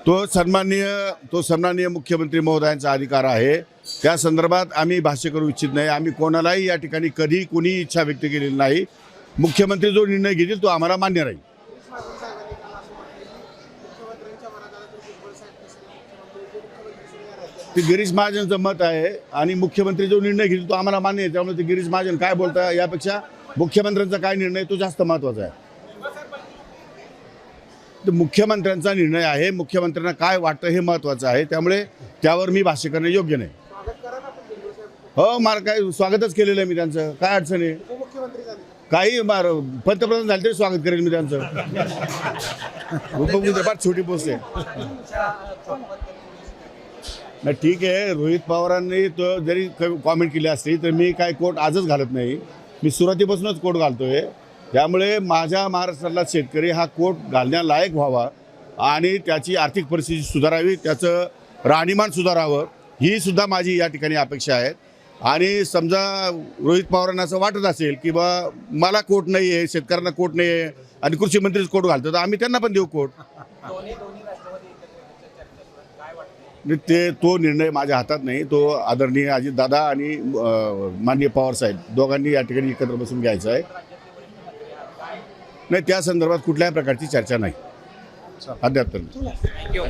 तो सन्माननीय मुख्यमंत्री महोदयांचा अधिकार आहे। त्या संदर्भात आम्ही भाष्य करू इच्छित नाही। आम्ही कोणालाही या ठिकाणी कधी कोणी इच्छा व्यक्त केलेली नाही। मुख्यमंत्री जो निर्णय घेतील तो आम्हाला मान्य राहील। ते गिरीश महाजनचं मत आहे आणि मुख्यमंत्री जो निर्णय घेतील तो आम्हाला मान्य आहे। त्यामुळे ते गिरीश महाजन काय बोलता यापेक्षा मुख्यमंत्र्यांचा काय निर्णय तो जास्त महत्त्वाचा आहे। तर मुख्यमंत्र्यांचा निर्णय आहे, मुख्यमंत्र्यांना काय वाटतं हे महत्त्वाचं आहे। त्यामुळे त्यावर मी भाष्य करणे योग्य नाही। हो, मला काय स्वागतच केलेलं आहे मी त्यांचं, काय अडचण आहे? काही पंतप्रधान झाले तरी स्वागत करेल मी त्यांचं। उपमुख्यमंत्री फार छोटी पोस्ट आहे ना। ठीक आहे, रोहित पवारांनी तो जरी कॉमेंट केली असती तर मी काय कोट आजच घालत नाही, मी सुरुवातीपासूनच कोट घालतोय। त्यामुळे माझ्या महाराष्ट्रातला शेतकरी हा कोट घालण्यालायक व्हावा आणि त्याची आर्थिक परिस्थिती सुधारावी, त्याचं राहणीमान सुधारावं, ही सुद्धा माझी या ठिकाणी अपेक्षा आहे। आणि समजा रोहित पवारांना असं वाटत असेल की बा मला कोट नाही आहे, शेतकऱ्यांना कोट नाही आहे आणि कृषी मंत्रीच कोट घालतो, तर आम्ही त्यांना पण देऊ कोट। तो निर्णय माझ्या हातात नाही, तो आदरणीय अजितदादा आणि माननीय पवारसाहेब दोघांनी या ठिकाणी एकत्र बसून घ्यायचा आहे। नाही, त्या संदर्भात कुठल्याही प्रकारची चर्चा नाही अद्याप तरी।